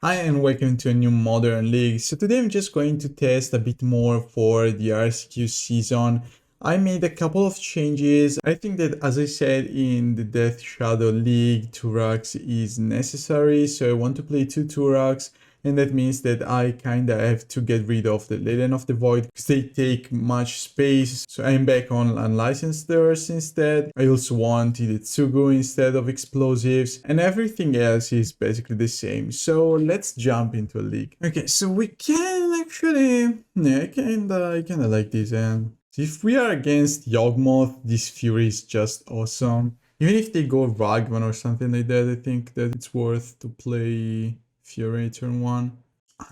Hi and welcome to a new Modern League. So today I'm just going to test a bit more for the RCQ season. I made a couple of changes. I think that, as I said in the Death Shadow League, Tourach is necessary. So I want to play 2 Tourachs. And that means that I kinda have to get rid of the Legend of the Void because they take much space. So I'm back on Unlicensed Earth instead. I also want Hidetsugu instead of explosives. And everything else is basically the same. So let's jump into a league. Okay, so we can actually... Yeah, I kinda like this. And if we are against Yawgmoth, this Fury is just awesome. Even if they go Ragavan or something like that, I think that it's worth to play Fury turn 1.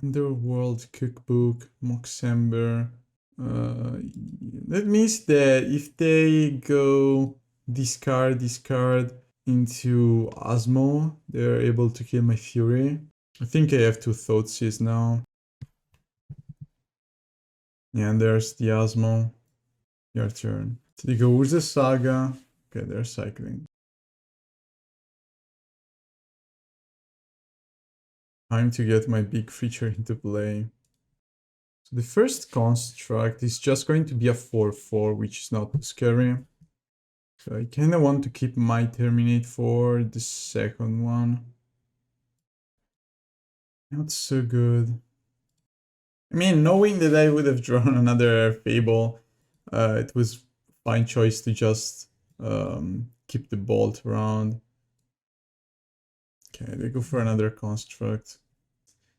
Underworld Cookbook, Moxember. That means that if they go discard into Asmo, they're able to kill my Fury. I think I have 2 Thoughtseize now. Yeah, and there's the Asmo. Your turn. So they go Urza Saga. Okay, they're cycling. Time to get my big feature into play. So the first construct is just going to be a 4/4, which is not too scary. So I kind of want to keep my Terminate for the second one. Not so good. I mean, knowing that I would have drawn another Fable, it was a fine choice to just keep the Bolt around. Okay, they go for another construct.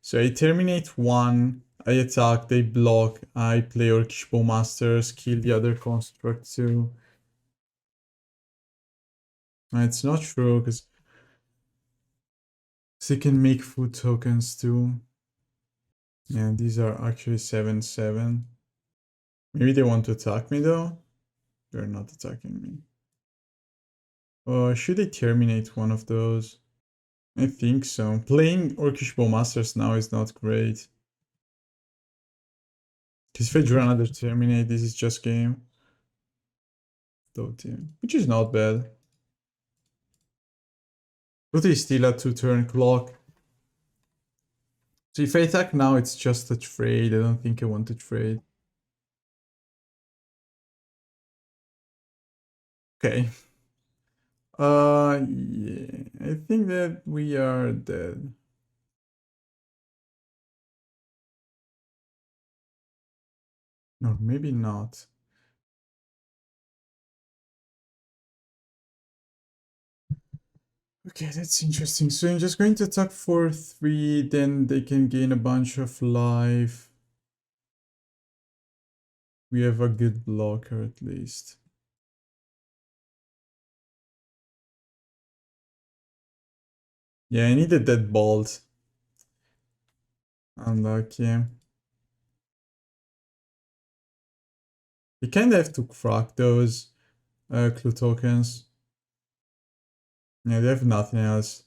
So I Terminate one, I attack, they block, I play Orcish Bowmasters, kill the other construct too. It's not true, because they can make food tokens too. Yeah, these are actually 7/7. Maybe they want to attack me though? They're not attacking me. Should I terminate one of those? I think so. Playing Orcish Bowmasters now is not great. Because if I draw another terminate, this is just game. Dauthi, which is not bad. Dauthi is still a 2-turn clock. So if I attack now, it's just a trade. I don't think I want to trade. Okay. Yeah, I think that we are dead. No, maybe not. Okay, that's interesting. So I'm just going to attack for 3, then they can gain a bunch of life. We have a good blocker at least. Yeah, I needed that bolt. Unlucky. You kind of have to crack those clue tokens. Yeah, they have nothing else.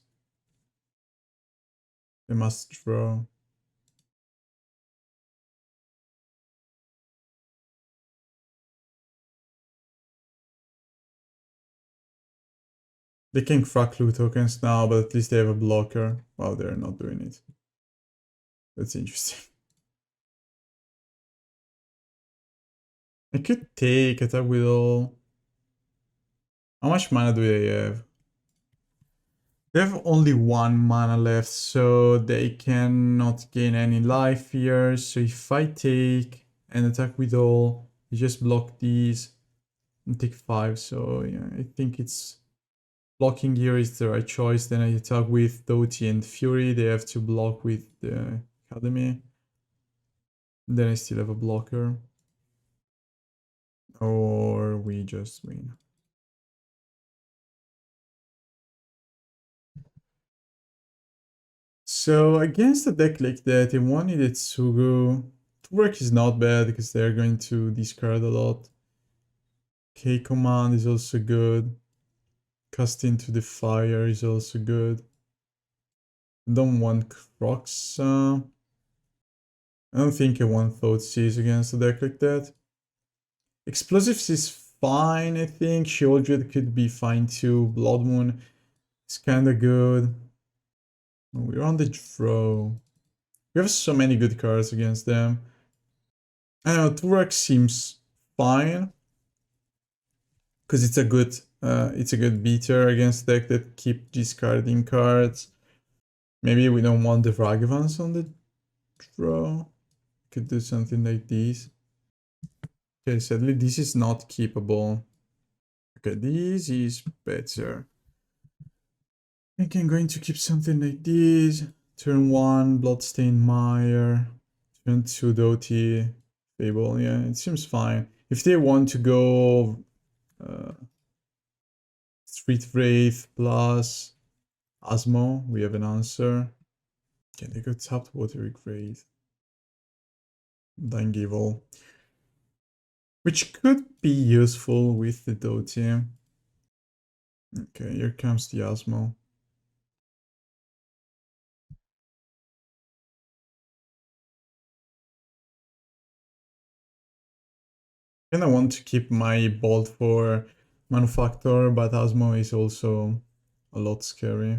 They must draw. They can crack clue tokens now, but at least they have a blocker. Wow, they're not doing it. That's interesting. I could take attack with all. How much mana do they have? They have only 1 mana left, so they cannot gain any life here. So if I take an attack with all, you just block these and take 5. So yeah, I think it's blocking here is the right choice. Then I attack with Dauthi and Fury. They have to block with the Academy. Then I still have a blocker. Or we just win. So against a deck like that, I wanted Hidetsugu. Tourach is not bad because they're going to discard a lot. K command is also good. Cast into the fire is also good. Don't want Kroxa. I don't think I want Thoughtseize against a deck like that. Explosives is fine, I think. Sheoldred could be fine too. Blood Moon is kinda good. We're on the draw. We have so many good cards against them. I don't know, Tourach seems fine. Because it's a good beater against deck that keep discarding cards. Maybe we don't want the Ragavans on the draw. Could do something like this. Okay, sadly this is not keepable. Okay, this is better. I think I'm going to keep something like this. Turn 1, Bloodstained Mire. Turn 2, Dauthi Fable. Yeah, it seems fine. If they want to go Street Wraith plus Asmo, we have an answer. Okay, they got tapped Watery Grave. Undying Evil. Which could be useful with the Dauthi. Okay, here comes the Asmo. And I want to keep my Bolt for Manufactor, but Asmo is also a lot scary.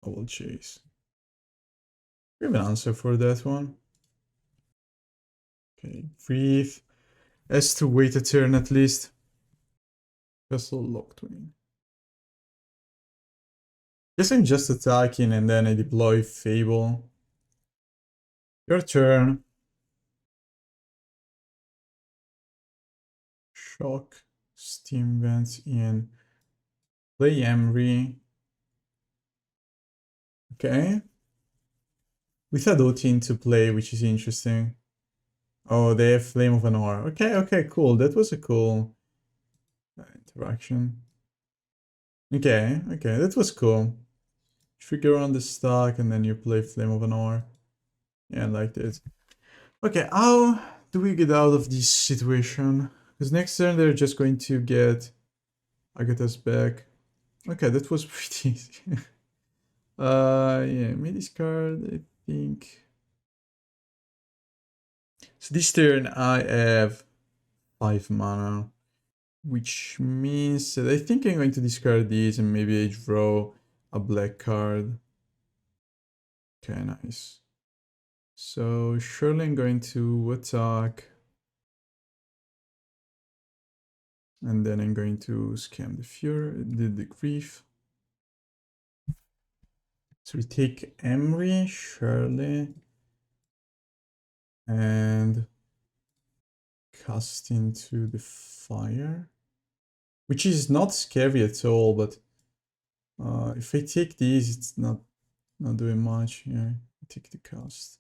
I will chase. We have an answer for that one. Okay, breathe. Has to wait a turn at least. Castle Locthwain. Guess I'm just attacking and then I deploy Fable. Your turn. Shock. Steam Vents in. Play Emery. Okay. With a Dauthi into play, which is interesting. Oh, they have Flame of Anor. Okay, okay, cool. That was a cool interaction. Okay, okay, that was cool. Trigger on the stack and then you play Flame of Anor. Yeah, I liked it. Okay, how do we get out of this situation? Because next turn they're just going to get Agatha's back. Okay, that was pretty easy. Yeah, made this card, I think. So this turn I have 5 mana, which means that I think I'm going to discard these and maybe I draw a black card. Okay, nice. So surely I'm going to attack. And then I'm going to scam the Fury, the Grief. So we take Emery, surely. And cast into the fire. Which is not scary at all, but if I take these, it's not doing much. Yeah, I take the cast.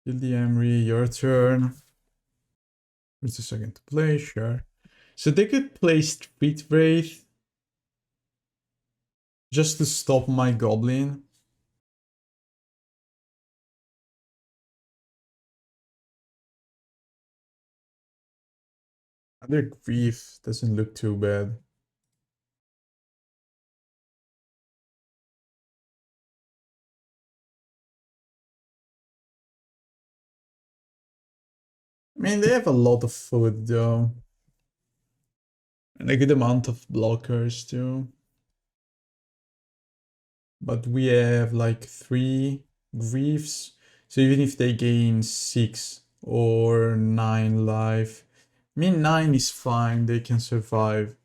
Kill the Emery, your turn. There's a second to play, sure. So they could play Street Wraith just to stop my Goblin. Their Grief doesn't look too bad. I mean, they have a lot of food though. And a good amount of blockers too. But we have like 3 griefs. So even if they gain 6 or 9 life, I mean 9 is fine, they can survive.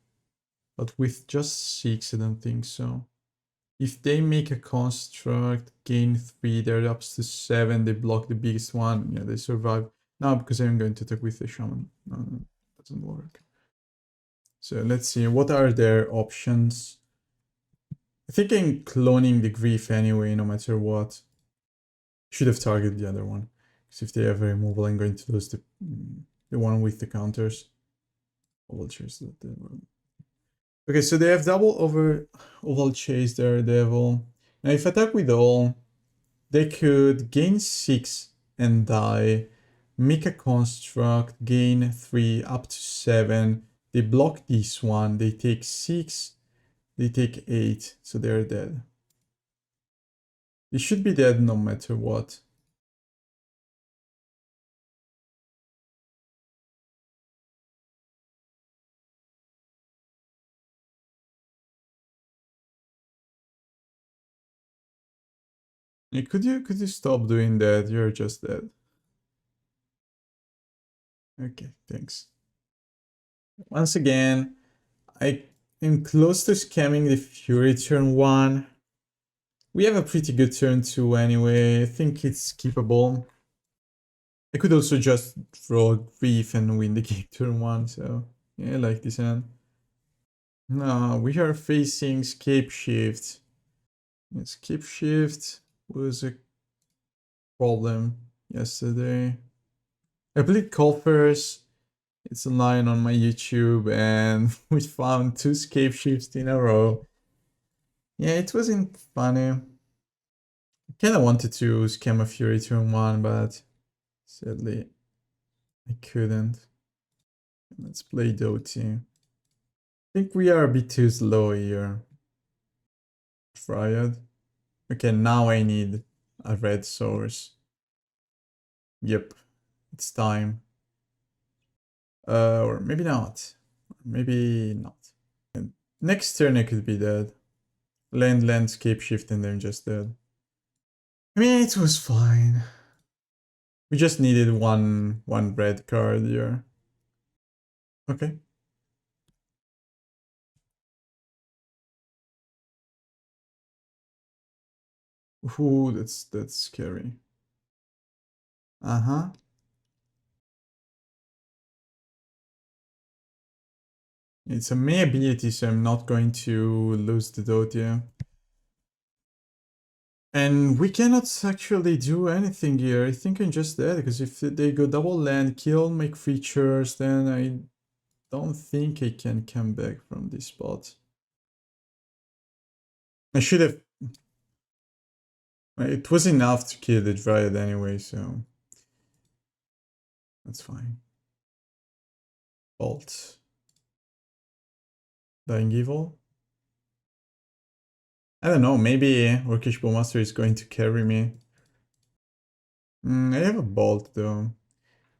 But with just 6, I don't think so. If they make a construct, gain 3, they're up to 7, they block the biggest one, yeah, they survive. No, because I'm going to attack with the shaman. No, doesn't work. So let's see, what are their options? I think I'm cloning the Grief anyway, no matter what. Should have targeted the other one. Because if they have a removal, I'm going to lose the one with the counters. Oval Chase that Devil. Okay, so they have double over Oval Chase their Devil. Now if attack with all, they could gain 6 and die, make a construct, gain 3 up to 7. They block this one, they take 6, they take 8, so they're dead. They should be dead no matter what. Hey, could you stop doing that? You're just dead. Okay, thanks. Once again, I am close to scamming the Fury turn 1. We have a pretty good turn 2 anyway. I think it's keepable. I could also just draw Grief and win the game turn 1, so yeah, I like this hand. No, we are facing Scapeshift. Scapeshift was a problem yesterday. I played Pilferer. It's a line on my YouTube, and we found 2 Scapeshifts in a row. Yeah, it wasn't funny. I kinda wanted to scam a Fury turn 1, but sadly I couldn't. Let's play Dauthi. I think we are a bit too slow here. Triad. Okay, now I need a red source. Yep, it's time. Or maybe not. Maybe not. And next turn I could be dead. Land, Scapeshift, and then just dead. I mean, it was fine. We just needed one red card here. Okay. Ooh, that's scary. Uh-huh. It's a May ability, so I'm not going to lose the Dauthi. And we cannot actually do anything here. I think I'm just dead, because if they go double land, kill my creatures, then I don't think I can come back from this spot. I should have... It was enough to kill the Dryad anyway, so... That's fine. Bolt. Undying Evil. I don't know, maybe Orcish Bowmaster is going to carry me. I have a Bolt though.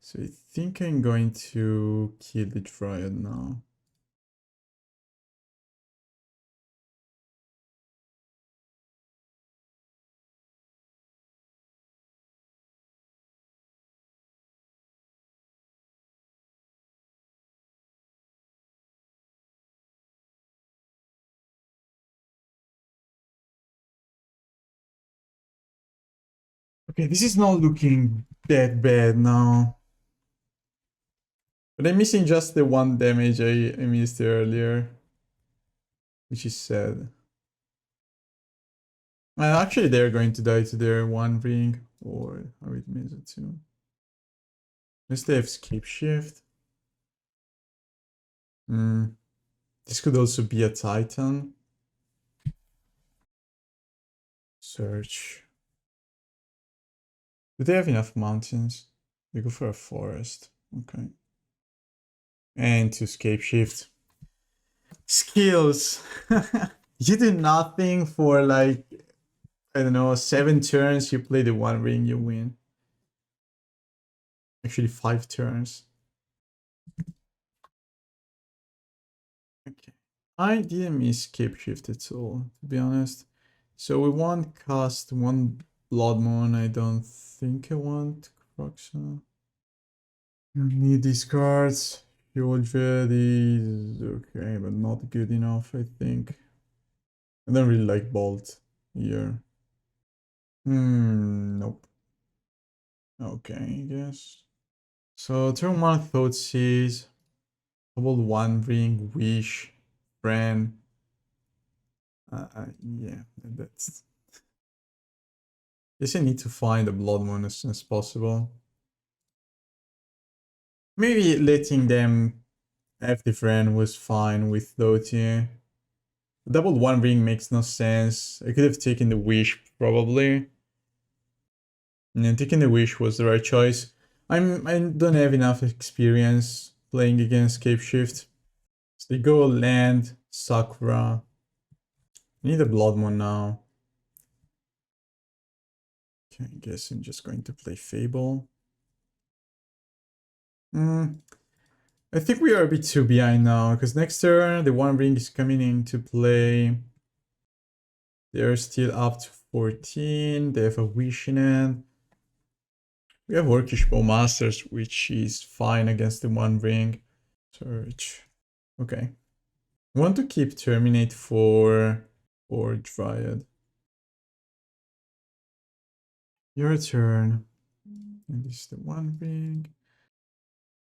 So I think I'm going to kill the Dryad now. Okay, this is not looking that bad now. But I'm missing just the 1 damage I missed earlier. Which is sad. Actually, they're going to die to their 1 ring. Or are it means it too? Unless they have Scapeshift. This could also be a Titan. Search. Do they have enough mountains? They go for a forest. Okay. And to Scapeshift. Skills! You do nothing for like, I don't know, 7 turns, you play the 1 ring, you win. Actually 5 turns. Okay. I didn't miss Scapeshift at all, to be honest. So we won't cast 1 Blood Moon. I don't think I want Kroxa. I need these cards. Sheoldred is okay, but not good enough, I think. I don't really like Bolt here. Nope. Okay, I guess. So turn 1 Thoughtseize. Double 1 ring, Wish, Friend. Yeah, that's... Guess I need to find a Blood Moon as soon as possible. Maybe letting them have the friend was fine with Dauthi. Double 1 ring makes no sense. I could have taken the Wish, probably. And taking the Wish was the right choice. I don't have enough experience playing against Scapeshift. So they go land, Sakura. I need a Blood Moon now. Okay, I guess I'm just going to play Fable. I think we are a bit too behind now, because next turn the 1 ring is coming into play. They're still up to 14. They have a Wish in it. We have Orcish Bowmasters, which is fine against the One Ring. Search. Okay. I want to keep Terminate for Dryad. Your turn. And this is the One Ring.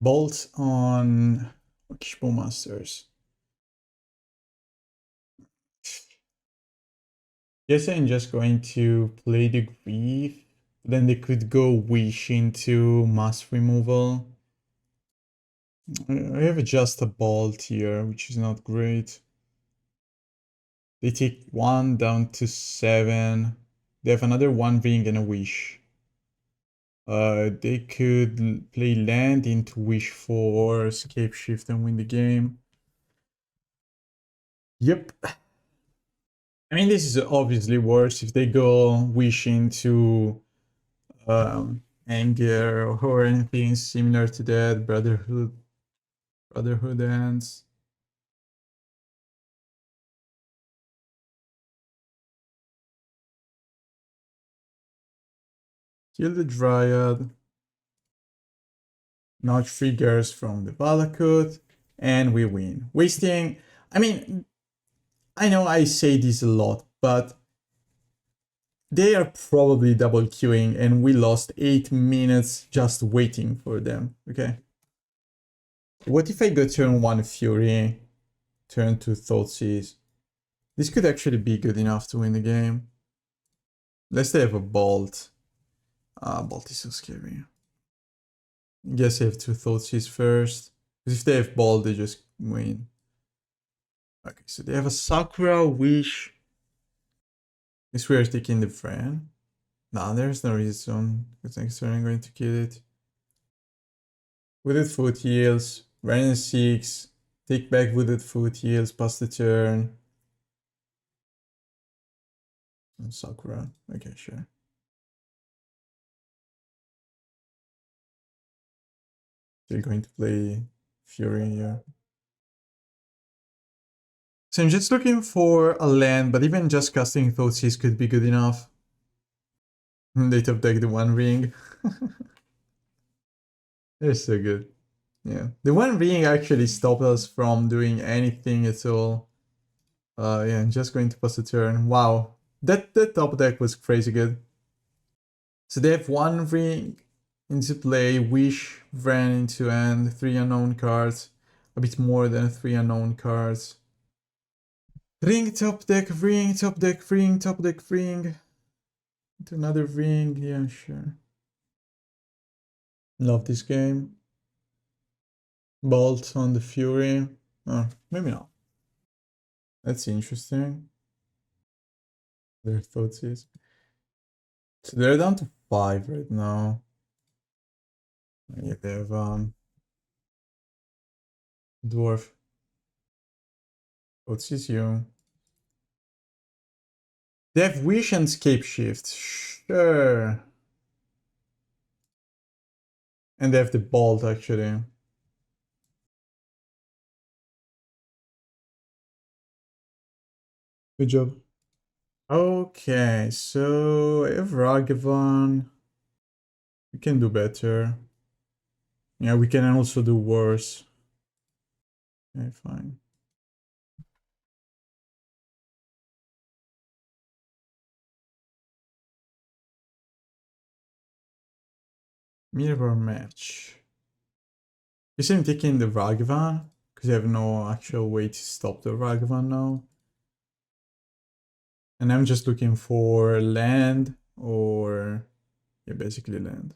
Bolt on Orcish Bowmasters. Guess I'm just going to play the Grief. Then they could go Wish into Mass Removal. I have just a Bolt here, which is not great. They take 1 down to 7. They have another One Ring and a Wish. They could play land into Wish for Scapeshift and win the game. Yep. I mean, this is obviously worse if they go Wish into Anger or anything similar to that. Brotherhood ends. Kill the Dryad. Now triggers from the Valakut, and we win. Wasting, I mean, I know I say this a lot, but they are probably double queuing, and we lost 8 minutes just waiting for them, okay? What if I go turn 1 Fury, turn 2 Thoughtseize? This could actually be good enough to win the game. Unless they have a Bolt. Bolt is so scary. I guess I have 2 Thoughtseize first. Because if they have Bolt, they just win. Okay, so they have a Sakura, Wish. Guess we are taking the friend. Nah, there's no reason. Because next turn I'm going to kill it. Wooded Foot heals. Run 6. Take back Wooded Foot heals. Pass the turn. And Sakura. Okay, sure. Still going to play Fury here. So I'm just looking for a land, but even just casting Thoughtseize could be good enough. They top deck the One Ring. They're so good. Yeah. The One Ring actually stopped us from doing anything at all. Yeah, I'm just going to pass the turn. Wow. That top deck was crazy good. So they have One Ring into play, Wish, Vren into end, 3 unknown cards. A bit more than 3 unknown cards. Ring, top deck, ring, top deck, ring, top deck, ring. Into another ring, yeah, sure. Love this game. Bolt on the Fury. Oh, maybe not. That's interesting. Their thoughts is. So they're down to 5 right now. Yeah, they have Dwarf. What's his you? They have Wish and Scapeshift. Sure. And they have the Bolt actually. Good job. Okay, so I have Ragavan. We can do better. Yeah, we can also do worse. Okay, fine. Mirror match. Guess I'm taking the Ragavan, because I have no actual way to stop the Ragavan now. And I'm just looking for land or, yeah, basically land.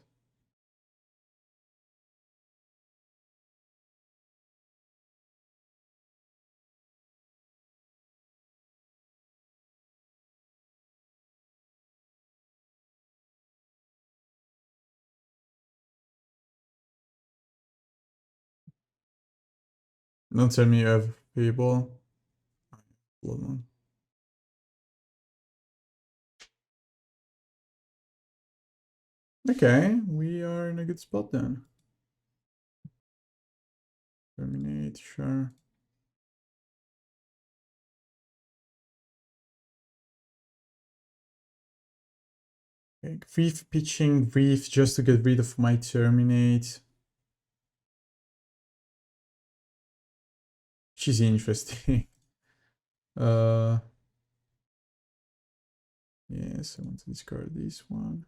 Don't tell me you have Fable. Okay, we are in a good spot then. Terminate, sure. Okay, Grief pitching Grief just to get rid of my Terminate. Which is interesting. Yes, I want to discard this one.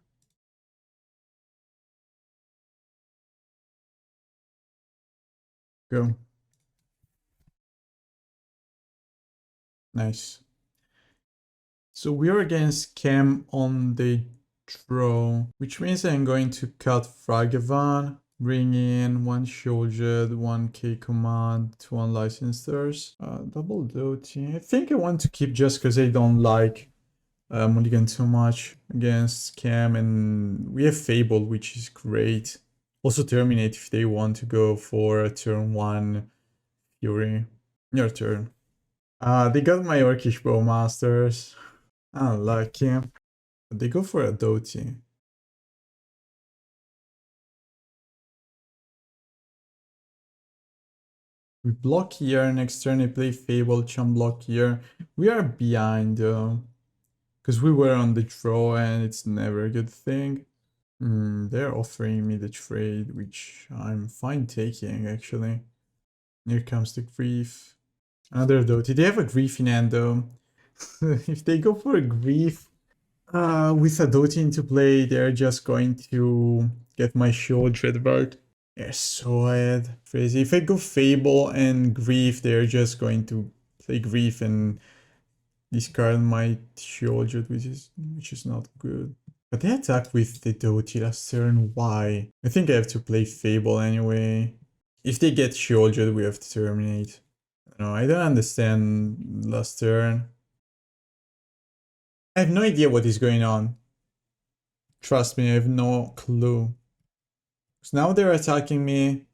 Go. Nice. So we're against Cam on the draw, which means I'm going to cut Ragavan, bring in one Sheoldred, one K command, two unlicensed. Double Dauthi. I think I want to keep just because I don't like Mulligan too much against Cam, and we have Fable, which is great. Also Terminate if they want to go for a turn 1 Fury. Your turn. They got my Orcish Bowmasters. Unlucky. They go for a Dauthi. We block here, next turn I play Fable, chum block here. We are behind though. Because we were on the draw and it's never a good thing. They're offering me the trade, which I'm fine taking actually. Here comes the Grief. Another Dauthi. They have a Grief in hand though. If they go for a Grief with a Dauthi into play, they're just going to get my Sheoldred back. They're so ahead. Crazy. If I go Fable and Grief, they're just going to play Grief and discard my Sheoldred, which is not good. But they attack with the Dauthi last turn. Why? I think I have to play Fable anyway. If they get Sheoldred, we have to terminate. No, I don't understand last turn. I have no idea what is going on. Trust me, I have no clue. So now they're attacking me.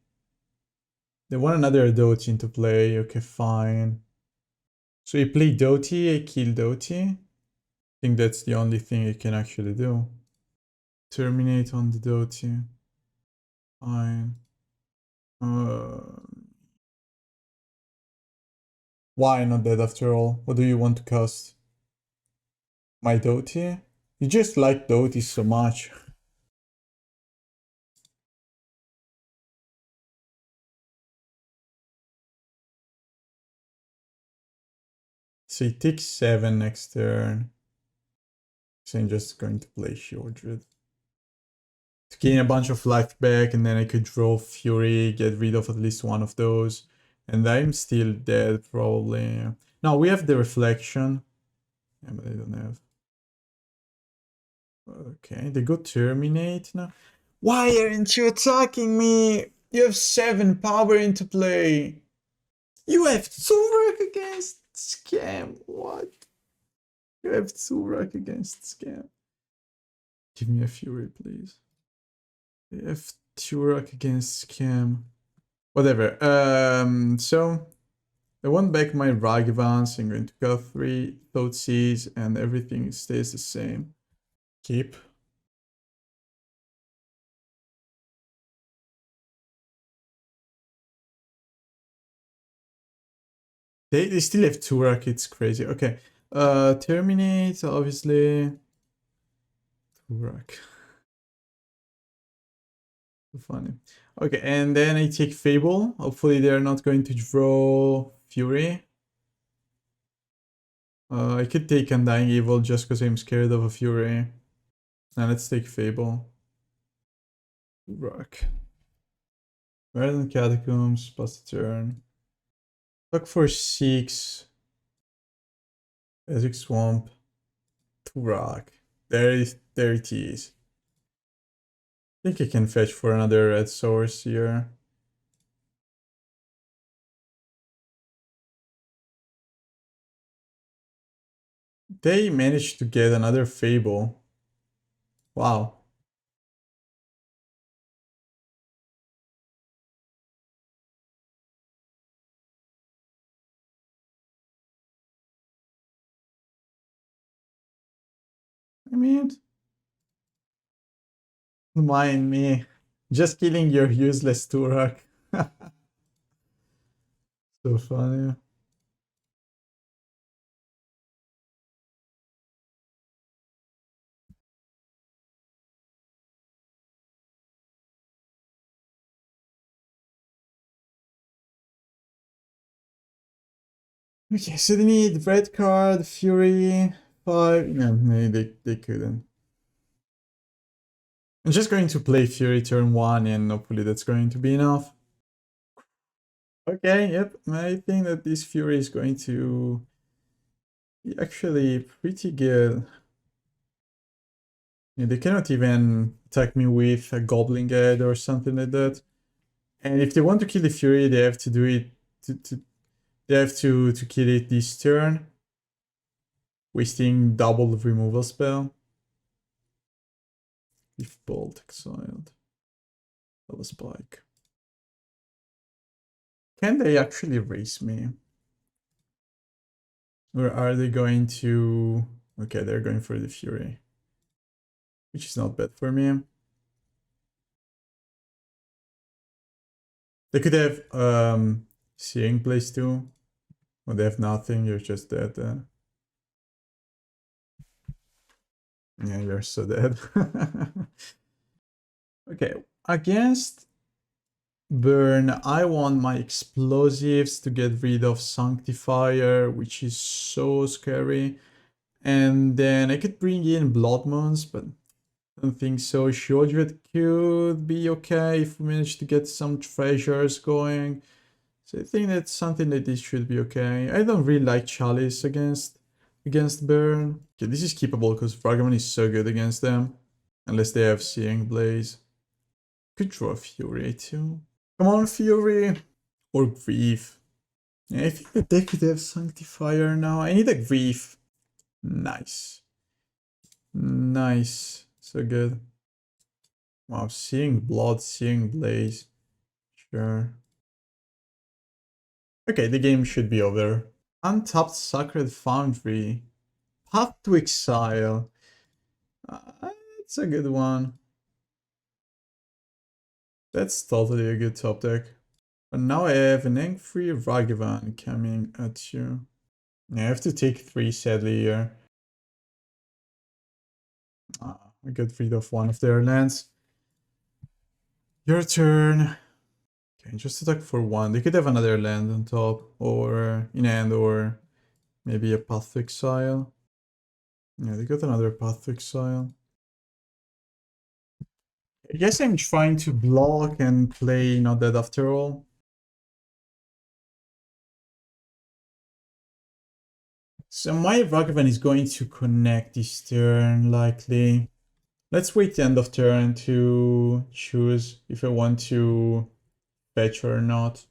They want another Dauthi into play. Okay, fine. So you play Dauthi, I kill Dauthi. I think that's the only thing I can actually do. Terminate on the Dauthi. Fine. Why not that after all? What do you want to cast? My Dauthi? You just like Dauthi so much. So he takes 7 next turn. So I'm just going to play Sheoldred. To gain a bunch of life back, and then I could draw Fury, get rid of at least one of those. And I'm still dead, probably. No, we have the Reflection. Yeah, but I don't have. Okay, they go Terminate now. Why aren't you attacking me? You have 7 power into play. You have Tourach against Scam. What? You have Tourach against Scam. Give me a Fury, please. They have Tourach against Scam. Whatever. So I want back my Ragavans. I'm going to go 3 Thoughtseize and everything stays the same. Keep. They still have Tourach, it's crazy. Okay. Terminate, obviously. Tourach. Funny. Okay, and then I take Fable. Hopefully they're not going to draw Fury. I could take Undying Evil just because I'm scared of a Fury. Now let's take Fable. Rock. Verdant Catacombs, plus the turn. Look for 6. Basic Swamp. Tourach. There it is. I think I can fetch for another red source here. They managed to get another Fable. Wow. I mean, mind me. Just killing your useless Tourach. So funny. Okay, so they need red card, Fury, 5. No, they couldn't. I'm just going to play Fury turn 1 and hopefully that's going to be enough. Okay, yep, I think that this Fury is going to be actually pretty good. Yeah, they cannot even attack me with a Goblin Head or something like that. And if they want to kill the Fury, they have to do it they have to kill it this turn, wasting double removal spell. If Bolt exiled. Double spike. Can they actually race me? Or are they going to... Okay, they're going for the Fury. Which is not bad for me. They could have Seeing Place too. Well, they have nothing, you're just dead then. Yeah, you're so dead. Okay, against Burn, I want my explosives to get rid of Sanctifier, which is so scary. And then I could bring in Blood Moons, but I don't think so. Sheoldred could be okay if we manage to get some treasures going. So I think that's something that this should be okay. I don't really like Chalice against Burn. Okay, this is keepable because Ragavan is so good against them. Unless they have Seeing Blaze. Could draw Fury too. Come on, Fury! Or Grief. Yeah, I think that they could have Sanctifier now. I need a Grief. Nice. Nice. So good. Wow, Seeing Blood, Seeing Blaze. Sure. Okay, the game should be over. Untapped Sacred Foundry. Path to Exile. It's a good one. That's totally a good top deck. But now I have an angry Ragavan coming at you. Yeah, I have to take 3 sadly here. I got rid of one of their lands. Your turn. Okay, just attack for 1. They could have another land on top, or in hand, or maybe a Path to Exile. Yeah, they got another Path to Exile. I guess I'm trying to block and play Not Dead after all. So my Ragavan is going to connect this turn, likely. Let's wait the end of turn to choose if I want to fetch or not.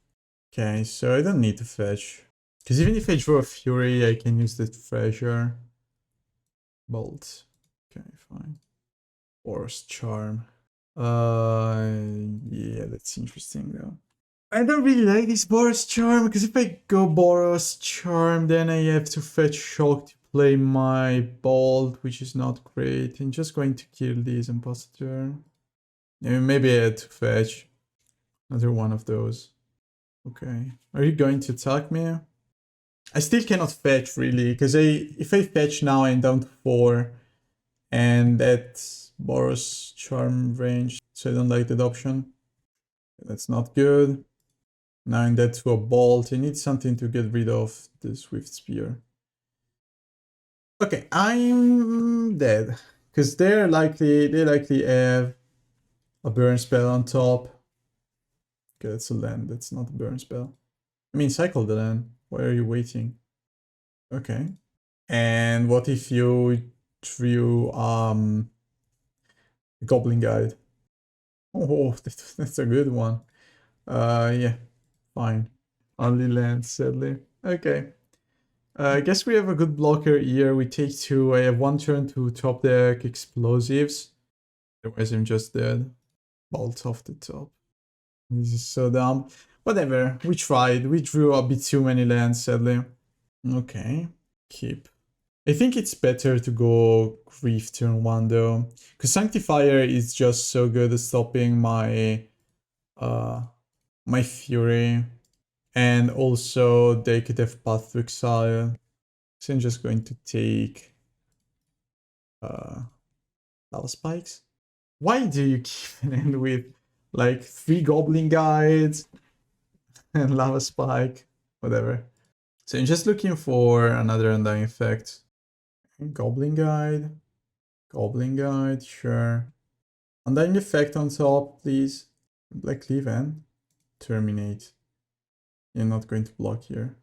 Okay, so I don't need to fetch. Because even if I draw a Fury, I can use the treasure. Bolt. Okay, fine. Boros Charm. Yeah, that's interesting though. I don't really like this Boros Charm, because if I go Boros Charm, then I have to fetch Shock to play my Bolt, which is not great. I'm just going to kill these and pass the turn. Yeah, maybe I had to fetch another one of those. Okay. Are you going to attack me? I still cannot fetch really, because if I fetch now I'm down to 4. And that's Boros Charm range, so I don't like that option. That's not good. Now I'm dead to a Bolt. I need something to get rid of the Swift Spear. Okay, I'm dead. Because they likely have a burn spell on top. Okay, that's a land, that's not a burn spell. I mean, cycle the land. Why are you waiting? Okay. And what if you drew Goblin Guide? Oh, that's a good one. Yeah, fine. Only land, sadly. Okay. I guess we have a good blocker here. We take 2. I have 1 turn to top deck explosives. Otherwise, I'm just dead. Bolt off the top. This is so dumb. Whatever. We tried. We drew a bit too many lands, sadly. Okay. Keep. I think it's better to go Grief turn 1 though. Because Sanctifier is just so good at stopping my my Fury. And also they could have Path to Exile. So I'm just going to take Lava Spikes. Why do you keep an end with like 3 Goblin Guides and Lava Spike? Whatever. So I'm just looking for another Undying effect. Goblin Guide. Goblin Guide, sure. Undying effect on top, please. Blackcleave and Terminate. You're not going to block here.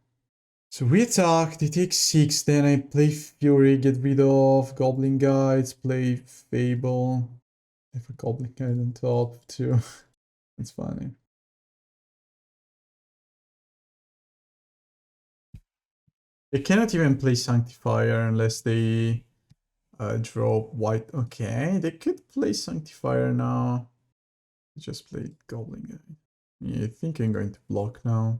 So we attack, they take 6, then I play Fury, get rid of Goblin Guides, play Fable. I have a Goblin Guide on top too. It's funny. They cannot even play Sanctifier unless they draw white. Okay, they could play Sanctifier now. Just play Goblin Guide. Yeah, I think I'm going to block now.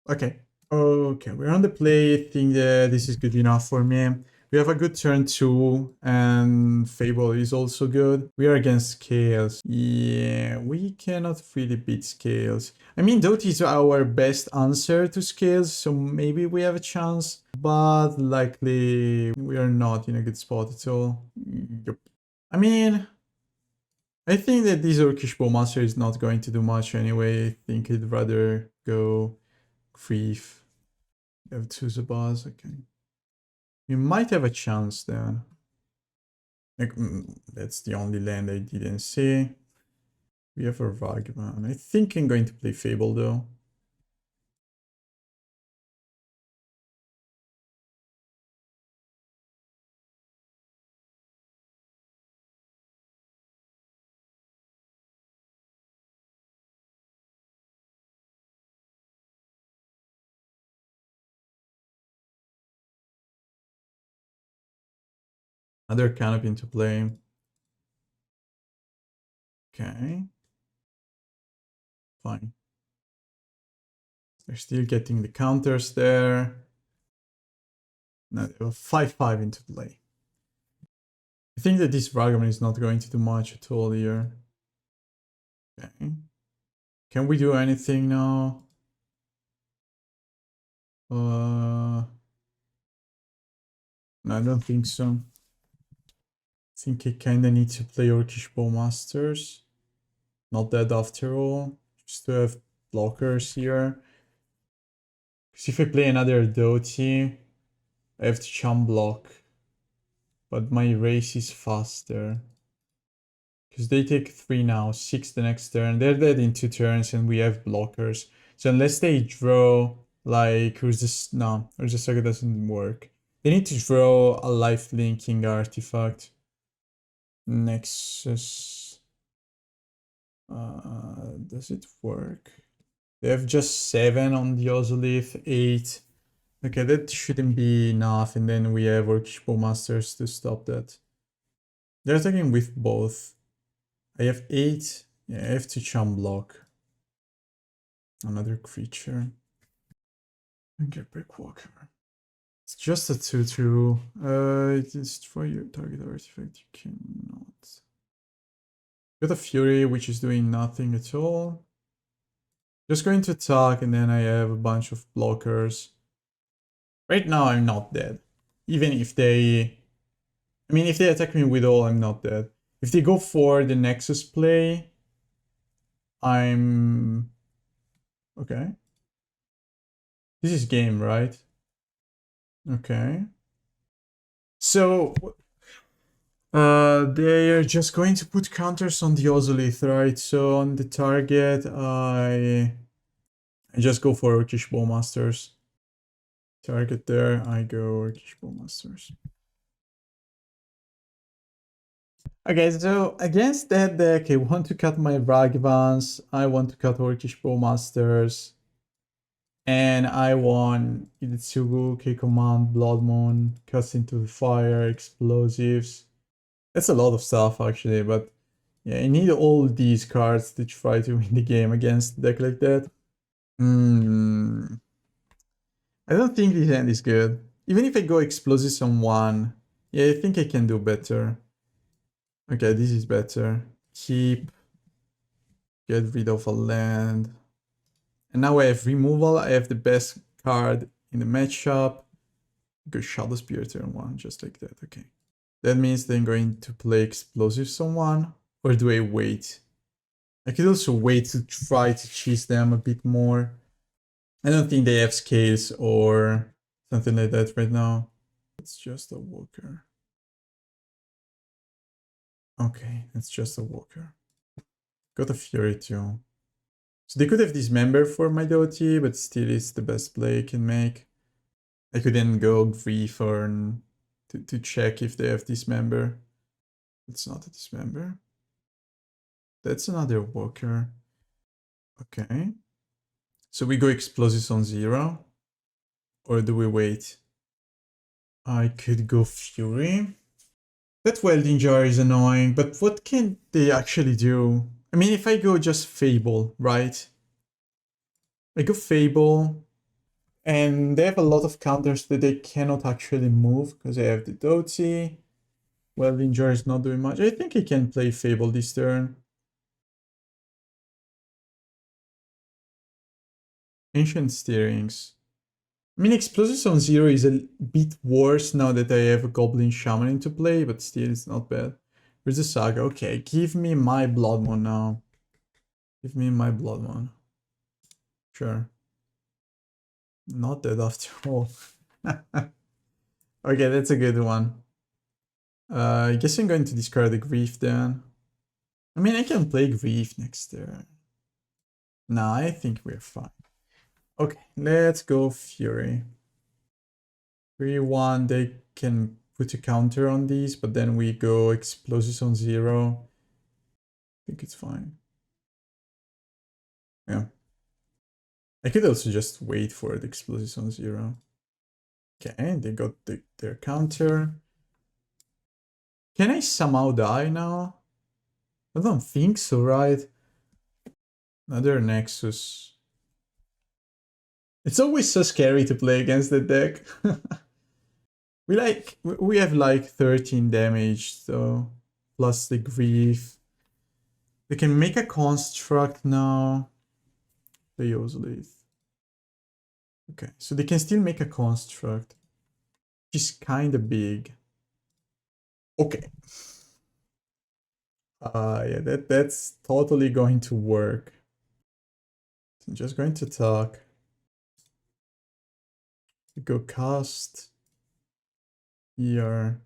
Okay. Okay, we're on the play. I think that this is good enough for me. We have a good turn 2, and Fable is also good. We are against Scales. Yeah, we cannot really beat Scales. I mean, Dauthi is our best answer to Scales, so maybe we have a chance. But likely, we are not in a good spot at all. Yep. I mean, I think that this Orcish Bowmaster is not going to do much anyway. I think I'd rather go Grief. We have 2 Zabas, okay. We might have a chance then. Like, that's the only land I didn't see. We have a Ragavan. I think I'm going to play Fable though. Another Canopy into play. Okay. Fine. They're still getting the counters there. Now they have 5-5 into play. I think that this Ragavan is not going to do much at all here. Okay. Can we do anything now? No, I don't think so. I think I kinda need to play Orcish Bowmasters. Not that after all. Just to have blockers here. Because if I play another Dauthi, I have to chum block. But my race is faster. Because they take 3 now, 6 the next turn. They're dead in 2 turns and we have blockers. So unless they draw, like, who's this? No, Urza Saga doesn't work. They need to draw a life linking artifact. Nexus. Does it work? They have just 7 on the Ozolith, 8. Okay, that shouldn't be enough, and then we have Orcish Bowmasters to stop that. They're attacking with both. I have 8. Yeah, I have to chum block. Another creature. Okay, Blackwalker. It's just a 2-2. Destroy your target artifact. You cannot. Got a Fury, which is doing nothing at all. Just going to attack, and then I have a bunch of blockers. Right now, I'm not dead. Even if they... I mean, if they attack me with all, I'm not dead. If they go for the Nexus play, I'm... Okay. This is game, right? Okay. So... they are just going to put counters on the Ozolith, right? So on the target, I just go for Orcish Bowmasters. Target there, I go Orcish Bowmasters. Okay, so against that deck, I want to cut my Ragavans, I want to cut Orcish Bowmasters, and I want Hidetsugu, K-Command, Blood Moon, Cuts into the Fire, Explosives. That's a lot of stuff actually, but yeah, I need all these cards to try to win the game against a deck like that. I don't think this hand is good. Even if I go Explosives on 1, yeah, I think I can do better. Okay, this is better. Keep. Get rid of a land. And now I have removal. I have the best card in the matchup. Go Shadow Spear turn 1, just like that, okay. That means they're going to play Explosives on 1, or do I wait? I could also wait to try to cheese them a bit more. I don't think they have Scales or Something like that right now. It's just a walker. Okay, it's just a walker. Got a fury too. So they could have dismember for my Dauthi, but still it's the best play I can make. I could then go grief or to check if they have dismember. It's not a dismember. That's another walker. Okay. So we go explosives on 0. Or do we wait? I could go fury. That welding jar is annoying, but what can they actually do? I mean, if I go just Fable, right? I go Fable, and they have a lot of counters that they cannot actually move, because I have the Dauthi. Welding jar is not doing much. I think I can play Fable this turn. Ancient Steerings. I mean, Explosives on 0 is a bit worse now that I have a Goblin Shaman into play, but still it's not bad. Where's the Saga? Okay, give me my Blood Moon now. Give me my Blood Moon. Sure. Not that after all. Okay, that's a good one. I guess I'm going to discard the Grief then. I mean, I can play Grief next turn. Nah, I think we're fine. Okay, let's go Fury. 3-1, they can put a counter on these, but then we go Explosives on 0. I think it's fine. Yeah. I could also just wait for the Explosives on 0. Okay, they got their counter. Can I somehow die now? I don't think so, right? Another Nexus. It's always so scary to play against the deck. we have like 13 damage, so plus the grief. They can make a construct now. The Ozolith. Okay, so they can still make a construct, which is kind of big. Okay. Yeah, that's totally going to work. So I'm just going to talk. We go cast here.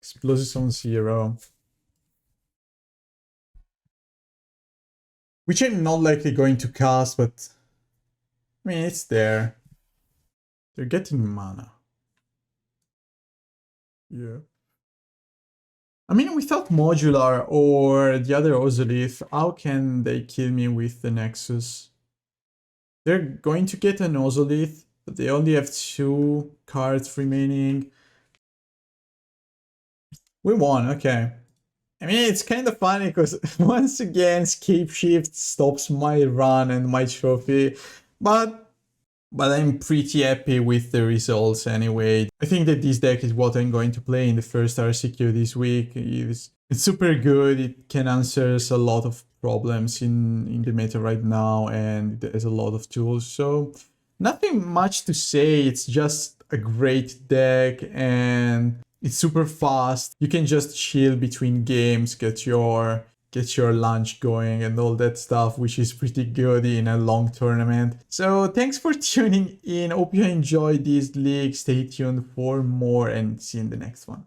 Explosives on 0. Which I'm not likely going to cast, but I mean, it's there. They're getting mana. Yeah. I mean, without Modular or the other Ozolith, how can they kill me with the Nexus? They're going to get an Ozolith, but they only have 2 cards remaining. We won, okay. I mean, it's kind of funny because once again, Scapeshift stops my run and my trophy, but I'm pretty happy with the results anyway. I think that this deck is what I'm going to play in the first RCQ this week. It's super good, it can answer a lot of problems in the meta right now, and there's a lot of tools, so nothing much to say. It's just a great deck and it's super fast. You can just chill between games, get your lunch going and all that stuff, which is pretty good in a long tournament. So thanks for tuning in. Hope you enjoyed this league. Stay tuned for more and see you in the next one.